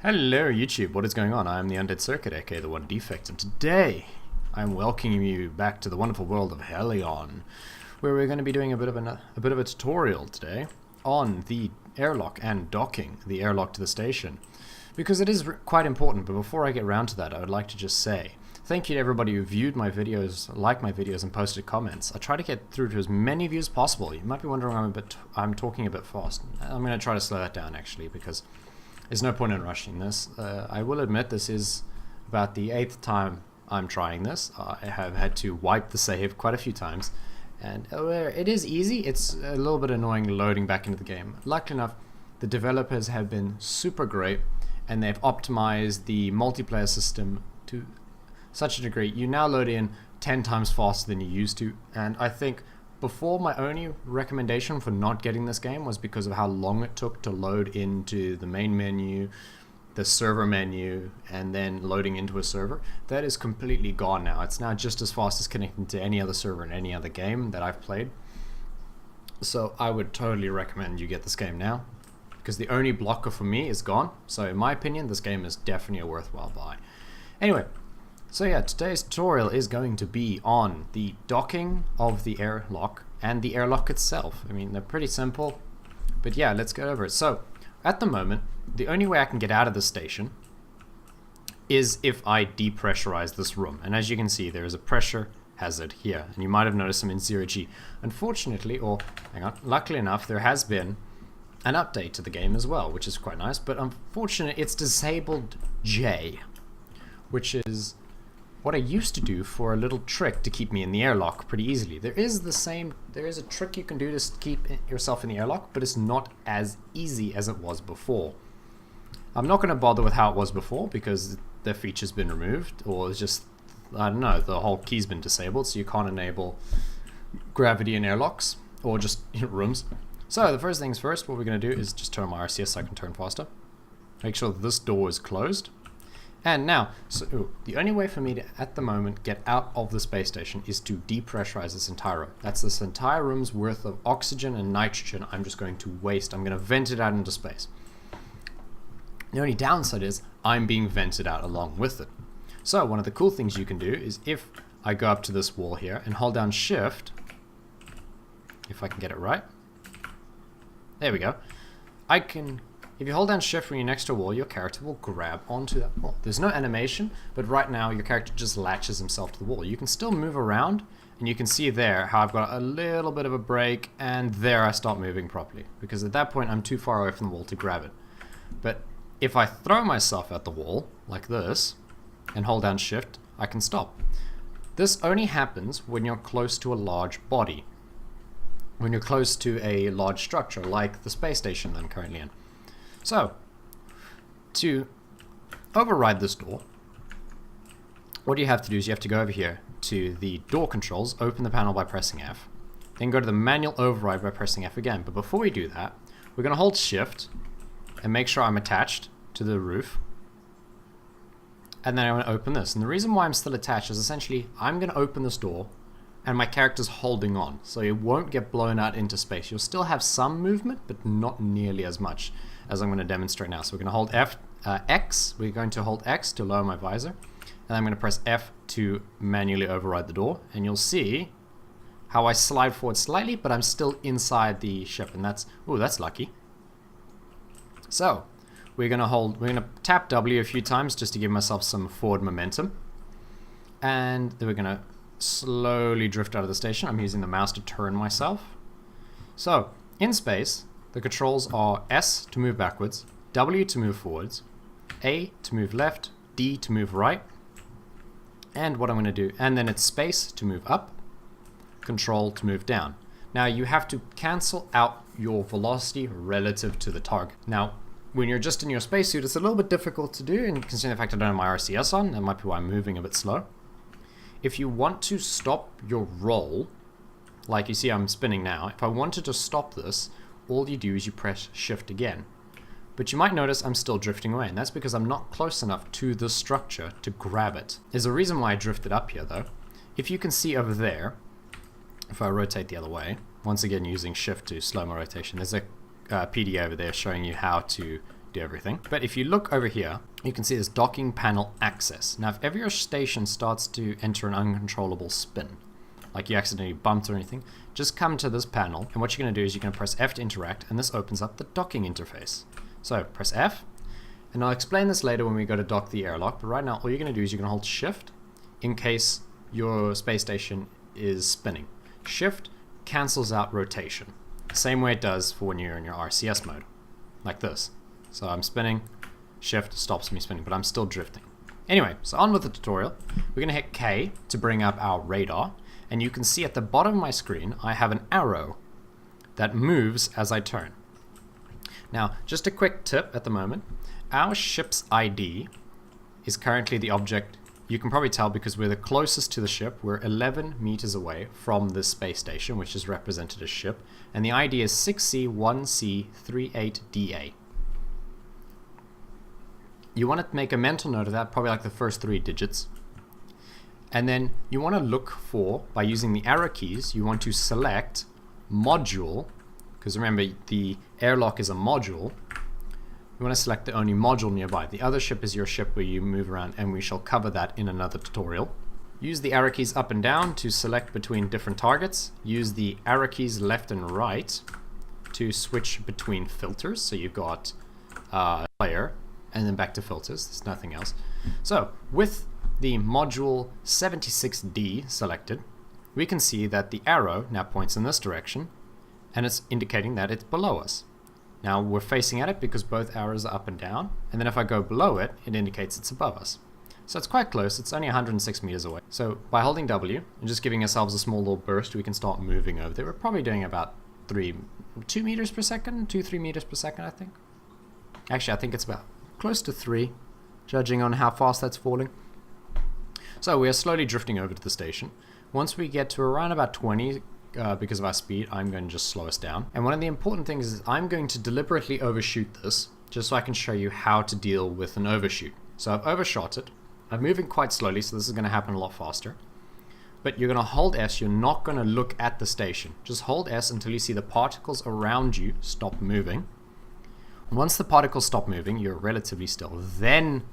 Hello YouTube, what is going on? I am the Undead Circuit, aka the One Defect, and today I'm welcoming you back to the wonderful world of Hellion, where we're going to be doing a bit of a tutorial today on the airlock and docking the airlock to the station, because it is quite important. But before I get around to that, I would like to just say thank you to everybody who viewed my videos, liked my videos, and posted comments. I try to get through to as many views as possible. You might be wondering I'm talking a bit fast. I'm going to try to slow that down actually, because there's no point in rushing this. I will admit this is about the 8th time I'm trying this. I have had to wipe the save quite a few times, and it is easy. It's a little bit annoying loading back into the game. Luckily enough, the developers have been super great, and they've optimized the multiplayer system to such a degree. You now load in 10 times faster than you used to, and I think before, my only recommendation for not getting this game was because of how long it took to load into the main menu, the server menu, and then loading into a server. That is completely gone now. It's now just as fast as connecting to any other server in any other game that I've played. So I would totally recommend you get this game now, because the only blocker for me is gone. So in my opinion, this game is definitely a worthwhile buy. Anyway, so yeah, today's tutorial is going to be on the docking of the airlock and the airlock itself. I mean, they're pretty simple, but yeah, let's go over it. So, at the moment, the only way I can get out of the station is if I depressurize this room. And as you can see, there is a pressure hazard here, and you might have noticed them in 0G. Unfortunately, or hang on, luckily enough, there has been an update to the game as well, which is quite nice, but unfortunately, it's disabled J, which is what I used to do for a little trick to keep me in the airlock pretty easily. There is a trick you can do to keep yourself in the airlock, but it's not as easy as it was before. I'm not going to bother with how it was before, because the feature's been removed, or it's just, I don't know, the whole key's been disabled, so you can't enable gravity in airlocks, or just rooms. So the first things first, what we're going to do is just turn my RCS so I can turn faster. Make sure that this door is closed. And now, so the only way for me to, at the moment, get out of the space station is to depressurize this entire room. That's this entire room's worth of oxygen and nitrogen I'm just going to waste. I'm going to vent it out into space. The only downside is I'm being vented out along with it. So one of the cool things you can do is if I go up to this wall here and hold down Shift, if I can get it right. There we go. If you hold down Shift when you're next to a wall, your character will grab onto that wall. There's no animation, but right now your character just latches himself to the wall. You can still move around, and you can see there how I've got a little bit of a break, and there I stop moving properly, because at that point I'm too far away from the wall to grab it. But if I throw myself at the wall, like this, and hold down Shift, I can stop. This only happens when you're close to a large body, when you're close to a large structure, like the space station that I'm currently in. So, to override this door, what you have to do is you have to go over here to the door controls, open the panel by pressing F, then go to the manual override by pressing F again. But before we do that, we're going to hold Shift and make sure I'm attached to the roof. And then I'm going to open this. And the reason why I'm still attached is essentially I'm going to open this door and my character's holding on, so it won't get blown out into space. You'll still have some movement, but not nearly as much as I'm going to demonstrate now. So we're going to hold X, we're going to hold X to lower my visor, and I'm going to press F to manually override the door, and you'll see how I slide forward slightly, but I'm still inside the ship, and that's lucky. So we're going to tap W a few times just to give myself some forward momentum, and then we're going to slowly drift out of the station. I'm using the mouse to turn myself. So in space, the controls are S to move backwards, W to move forwards, A to move left, D to move right, and what I'm going to do, and then it's space to move up, control to move down. Now you have to cancel out your velocity relative to the target. Now when you're just in your spacesuit, it's a little bit difficult to do, and considering the fact I don't have my RCS on, that might be why I'm moving a bit slow. If you want to stop your roll, like you see I'm spinning now, if I wanted to stop this, all you do is you press Shift again. But you might notice I'm still drifting away, and that's because I'm not close enough to the structure to grab it. There's a reason why I drifted up here though. If you can see over there, if I rotate the other way, once again using Shift to slow my rotation, there's a PD over there showing you how to do everything. But if you look over here, you can see this docking panel access. Now, if ever your station starts to enter an uncontrollable spin, like you accidentally bumped or anything, just come to this panel, and what you're going to do is you're going to press F to interact, and this opens up the docking interface. So press F, and I'll explain this later when we go to dock the airlock, but right now all you're going to do is you're going to hold Shift in case your space station is spinning. Shift cancels out rotation, same way it does for when you're in your RCS mode, like this. So I'm spinning, Shift stops me spinning, but I'm still drifting. Anyway, so on with the tutorial. We're going to hit K to bring up our radar, and you can see at the bottom of my screen I have an arrow that moves as I turn. Now, just a quick tip at the moment, our ship's ID is currently the object. You can probably tell because we're the closest to the ship. We're 11 meters away from this space station, which is represented as ship, and the ID is 6C1C38DA. You want to make a mental note of that, probably like the first 3 digits. And then you want to look for, by using the arrow keys, you want to select module, because remember the airlock is a module. You want to select the only module nearby. The other ship is your ship where you move around, and we shall cover that in another tutorial. Use the arrow keys up and down to select between different targets. Use the arrow keys left and right to switch between filters. So you've got player and then back to filters. There's nothing else. So with the module 76D selected, we can see that the arrow now points in this direction, and it's indicating that it's below us. Now we're facing at it because both arrows are up and down, and then if I go below it, it indicates it's above us. So it's quite close, it's only 106 meters away. So by holding W and just giving ourselves a small little burst, we can start moving over there. We're probably doing about 2 meters per second, 3 meters per second, I think. Actually, I think it's about close to 3, judging on how fast that's falling. So we are slowly drifting over to the station. Once we get to around about 20, because of our speed, I'm going to just slow us down. And one of the important things is I'm going to deliberately overshoot this, just so I can show you how to deal with an overshoot. So I've overshot it. I'm moving quite slowly, so this is going to happen a lot faster. But you're going to hold S, you're not going to look at the station. Just hold S until you see the particles around you stop moving. Once the particles stop moving, you're relatively still. Then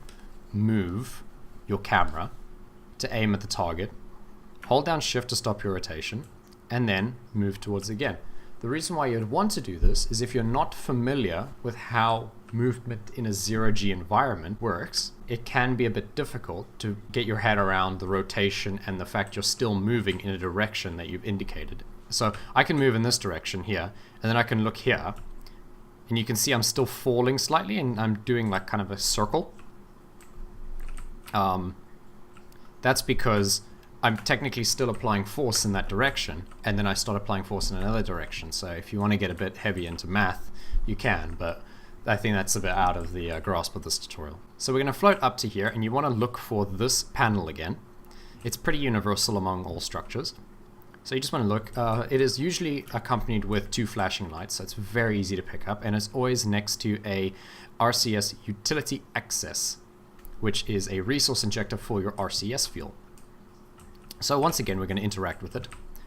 move your camera to aim at the target. Hold down Shift to stop your rotation, and then move towards it again. The reason why you'd want to do this is if you're not familiar with how movement in a 0G environment works, it can be a bit difficult to get your head around the rotation and the fact you're still moving in a direction that you've indicated. So I can move in this direction here, and then I can look here, and you can see I'm still falling slightly, and I'm doing like kind of a circle. That's because I'm technically still applying force in that direction, and then I start applying force in another direction. So if you want to get a bit heavy into math, you can, but I think that's a bit out of the grasp of this tutorial. So we're going to float up to here, and you want to look for this panel again. It's pretty universal among all structures. So you just want to look. It is usually accompanied with 2 flashing lights, so it's very easy to pick up, and it's always next to a RCS utility access, which is a resource injector for your RCS fuel. So once again, we're going to interact with it.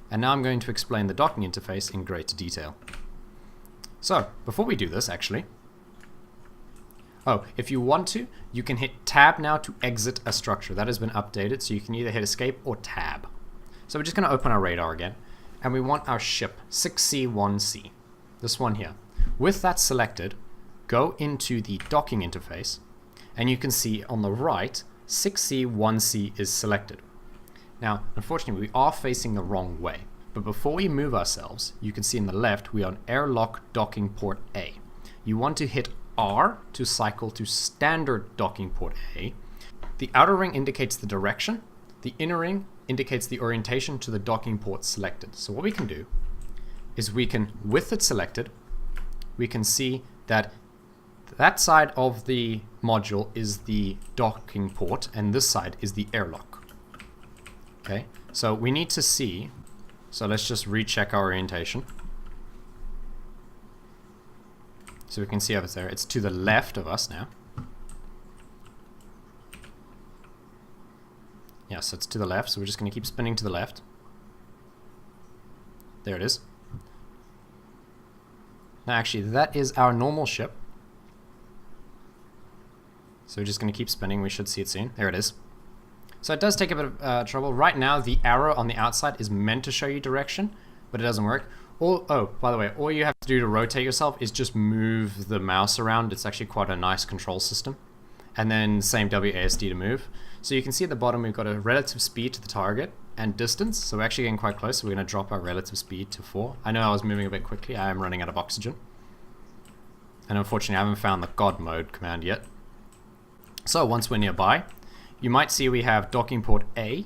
And now I'm going to explain the docking interface in greater detail. So before we do this, actually, if you want to, you can hit Tab now to exit a structure. That has been updated, so you can either hit Escape or Tab. So we're just going to open our radar again, and we want our ship, 6C1C, this one here. With that selected, go into the docking interface, and you can see on the right, 6C1C is selected. Now, unfortunately, we are facing the wrong way, but before we move ourselves, you can see in the left, we are on Airlock docking port A. You want to hit R to cycle to standard docking port A. The outer ring indicates the direction. The inner ring indicates the orientation to the docking port selected. So what we can do is we can, with it selected, we can see that that side of the module is the docking port, and this side is the airlock. Okay, so we need to see, so let's just recheck our orientation. So we can see over there, it's to the left of us now. Yeah, so it's to the left, so we're just going to keep spinning to the left. There it is. Now actually, that is our normal ship. So we're just going to keep spinning. We should see it soon. There it is. So it does take a bit of trouble. Right now, the arrow on the outside is meant to show you direction, but it doesn't work. Oh, by the way, all you have to do to rotate yourself is just move the mouse around. It's actually quite a nice control system. And then same WASD to move. So you can see at the bottom we've got a relative speed to the target and distance. So we're actually getting quite close. So we're going to drop our relative speed to 4. I know I was moving a bit quickly. I am running out of oxygen. And unfortunately I haven't found the God mode command yet. So once we're nearby, you might see we have docking port A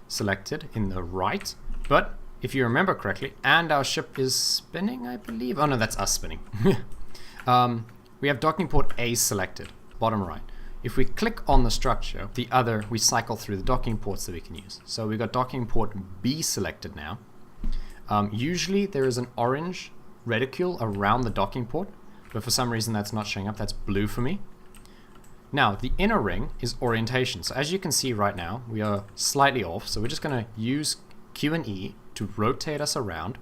selected in the right, but if you remember correctly, and our ship is spinning, I believe. Oh no, that's us spinning. We have docking port A selected, bottom right. If we click on the structure, we cycle through the docking ports that we can use. So we've got docking port B selected now. Usually there is an orange reticule around the docking port, but for some reason that's not showing up. That's blue for me. Now, the inner ring is orientation. So as you can see right now, we are slightly off. So we're just going to use Q and E to rotate us around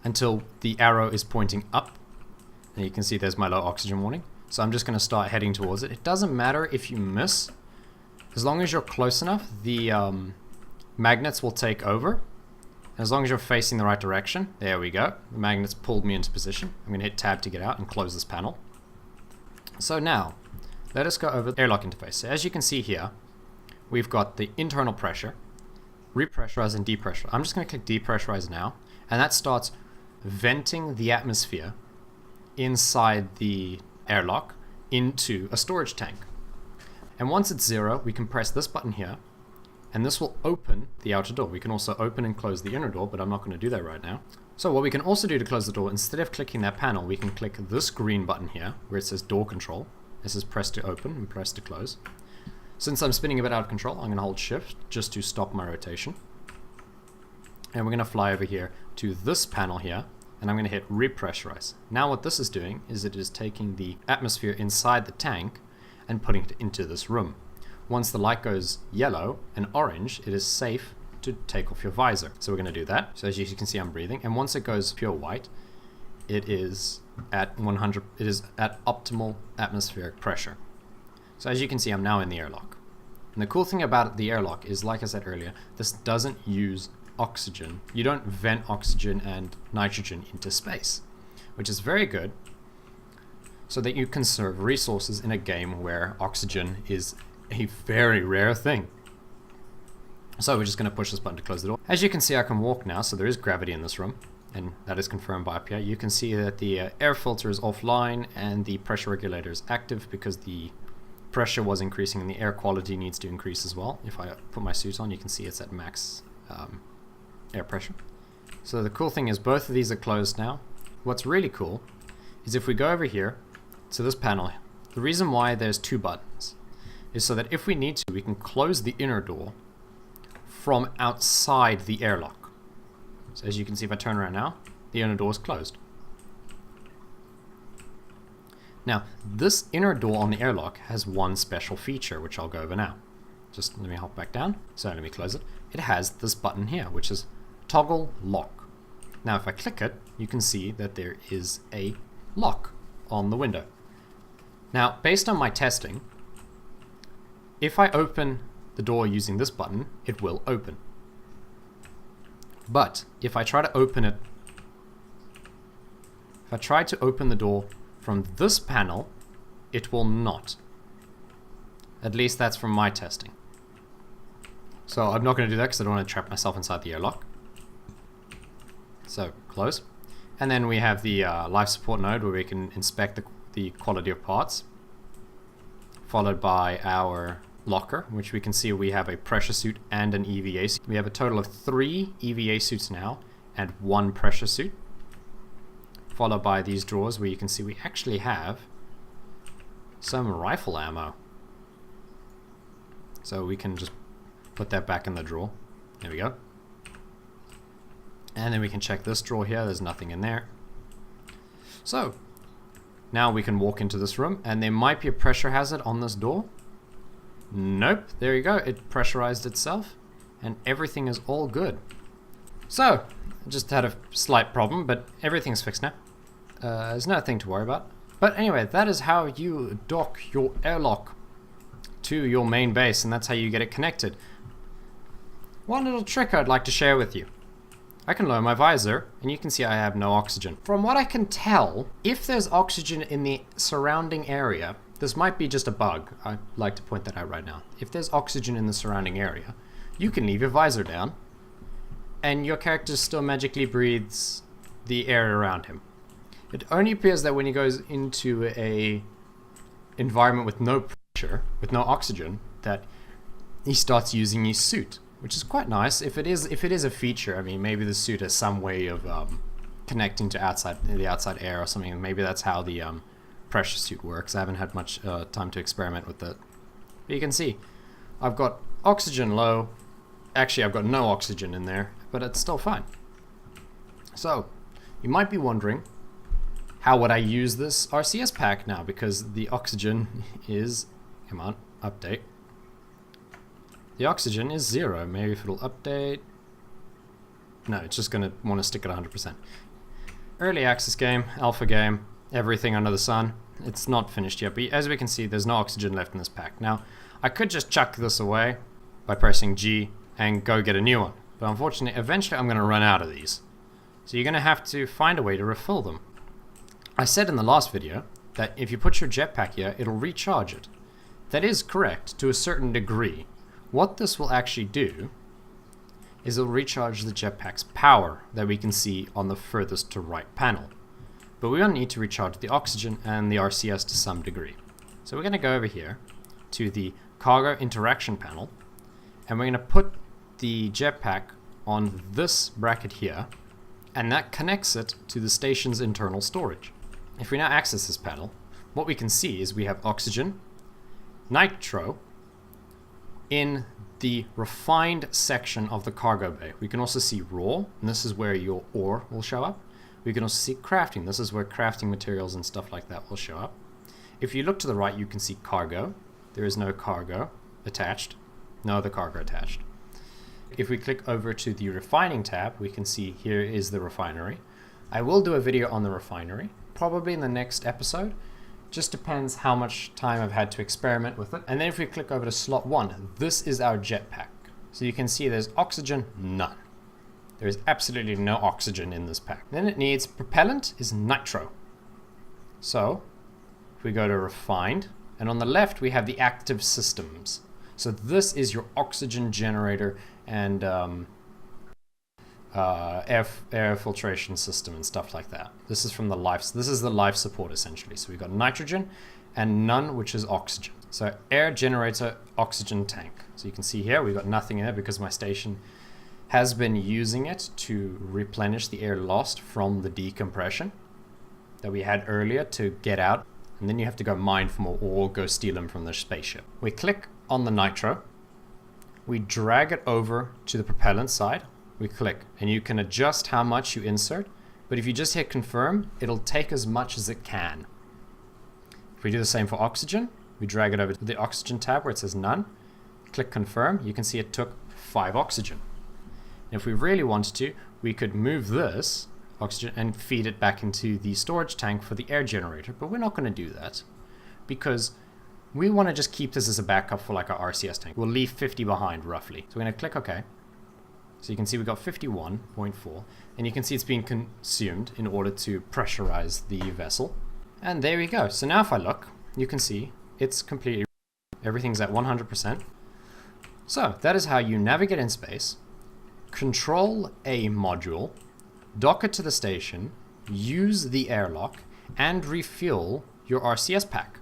until the arrow is pointing up. And you can see there's my low oxygen warning. So I'm just going to start heading towards it. It doesn't matter if you miss. As long as you're close enough, the magnets will take over. As long as you're facing the right direction. There we go. The magnets pulled me into position. I'm going to hit tab to get out and close this panel. So now, let us go over the airlock interface. So as you can see here, we've got the internal pressure, repressurize and depressurize. I'm just going to click depressurize now, and that starts venting the atmosphere inside the airlock into a storage tank. And once it's 0, we can press this button here, and this will open the outer door. We can also open and close the inner door, but I'm not going to do that right now. So what we can also do to close the door, instead of clicking that panel, we can click this green button here, where it says door control. This is press to open and press to close. Since I'm spinning a bit out of control, I'm going to hold shift just to stop my rotation. And we're going to fly over here to this panel here, and I'm going to hit repressurize. Now what this is doing is it is taking the atmosphere inside the tank and putting it into this room. Once the light goes yellow and orange, it is safe to take off your visor. So we're going to do that. So as you can see, I'm breathing. And once it goes pure white, it is at 100, it is at optimal atmospheric pressure. So as you can see, I'm now in the airlock. And the cool thing about the airlock is, like I said earlier, this doesn't use oxygen. You don't vent oxygen and nitrogen into space, which is very good so that you conserve resources in a game where oxygen is a very rare thing. So we're just going to push this button to close the door. As you can see, I can walk now, so there is gravity in this room, and that is confirmed by up here. You can see that the air filter is offline and the pressure regulator is active because the pressure was increasing and the air quality needs to increase as well. If I put my suit on, you can see it's at max air pressure. So the cool thing is both of these are closed now. What's really cool is if we go over here to this panel, the reason why there's 2 buttons is so that if we need to, we can close the inner door from outside the airlock. So as you can see, if I turn around now, the inner door is closed. Now, this inner door on the airlock has one special feature, which I'll go over now. Just let me hop back down. So let me close it. It has this button here, which is toggle lock. Now, if I click it, you can see that there is a lock on the window. Now, based on my testing, if I open the door using this button, it will open. But if I try to open it, if I try to open the door from this panel, it will not. At least that's from my testing. So I'm not going to do that because I don't want to trap myself inside the airlock. So close. And then we have the life support node where we can inspect the quality of parts, followed by our locker, which we can see we have a pressure suit and an EVA suit. We have a total of 3 EVA suits now and 1 pressure suit, followed by these drawers where you can see we actually have some rifle ammo. So we can just put that back in the drawer. There we go. And then we can check this drawer here. There's nothing in there. So now we can walk into this room, and there might be a pressure hazard on this door. Nope, there you go. It pressurized itself and everything is all good. So, just had a slight problem, but everything's fixed now. There's nothing to worry about. But anyway, that is how you dock your airlock to your main base, and that's how you get it connected. One little trick I'd like to share with you. I can lower my visor, and you can see I have no oxygen. From what I can tell, if there's oxygen in the surrounding area, this might be just a bug. I'd like to point that out right now. If there's oxygen in the surrounding area, you can leave your visor down, and your character still magically breathes the air around him. It only appears that when he goes into a environment with no pressure, with no oxygen, that he starts using his suit, which is quite nice. If it is a feature, I mean, maybe the suit has some way of connecting to the outside air or something, and maybe that's how the pressure suit works. I haven't had much time to experiment with it. But you can see, I've got oxygen low. Actually, I've got no oxygen in there, but it's still fine. So, you might be wondering, how would I use this RCS pack now? Because the oxygen is, come on, update. The oxygen is 0. Maybe if it'll update. No, it's just gonna want to stick at 100%. Early access game, alpha game, everything under the sun. It's not finished yet, but as we can see, there's no oxygen left in this pack. Now, I could just chuck this away by pressing G and go get a new one. But unfortunately, eventually I'm gonna run out of these. So you're gonna have to find a way to refill them. I said in the last video that if you put your jetpack here, it'll recharge it. That is correct to a certain degree. What this will actually do is it'll recharge the jetpack's power that we can see on the furthest to right panel. But we will need to recharge the oxygen and the RCS to some degree. So we're going to go over here to the cargo interaction panel, and we're going to put the jetpack on this bracket here, and that connects it to the station's internal storage. If we now access this panel, what we can see is we have oxygen, nitro, in the refined section of the cargo bay. We can also see raw, and this is where your ore will show up. We can also see crafting. This is where crafting materials and stuff like that will show up. If you look to the right, you can see cargo. There is no cargo attached. No other cargo attached. If we click over to the refining tab, we can see here is the refinery. I will do a video on the refinery, probably in the next episode. Just depends how much time I've had to experiment with it. And then if we click over to slot 1, this is our jetpack. So you can see there's oxygen, none. There is absolutely no oxygen in this pack. Then it needs propellant is nitro. So if we go to refined, and on the left we have the active systems. So this is your oxygen generator and air filtration system and stuff like that. This is from the life. This is the life support essentially. So we've got nitrogen and none, which is oxygen. So air generator oxygen tank. So you can see here we've got nothing in there because my station has been using it to replenish the air lost from the decompression that we had earlier to get out. And then you have to go mine for more ore, go steal them from the spaceship. We click on the nitro. We drag it over to the propellant side. We click, and you can adjust how much you insert, but if you just hit confirm, it'll take as much as it can. If we do the same for oxygen, we drag it over to the oxygen tab where it says none, click confirm, you can see it took 5 oxygen. And if we really wanted to, we could move this oxygen and feed it back into the storage tank for the air generator, but we're not going to do that because we want to just keep this as a backup for like our RCS tank. We'll leave 50 behind roughly. So we're going to click OK. So you can see we've got 51.4, and you can see it's being consumed in order to pressurize the vessel. And there we go. So now if I look, you can see it's completely, everything's at 100%. So that is how you navigate in space, control a module, dock it to the station, use the airlock, and refuel your RCS pack.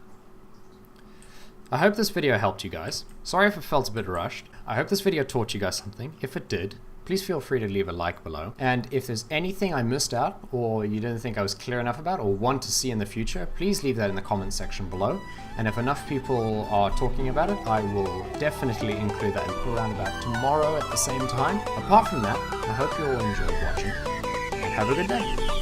I hope this video helped you guys. Sorry if it felt a bit rushed. I hope this video taught you guys something. If it did, please feel free to leave a like below. And if there's anything I missed out or you didn't think I was clear enough about or want to see in the future, please leave that in the comment section below. And if enough people are talking about it, I will definitely include that and put around about tomorrow at the same time. Apart from that, I hope you all enjoyed watching and have a good day.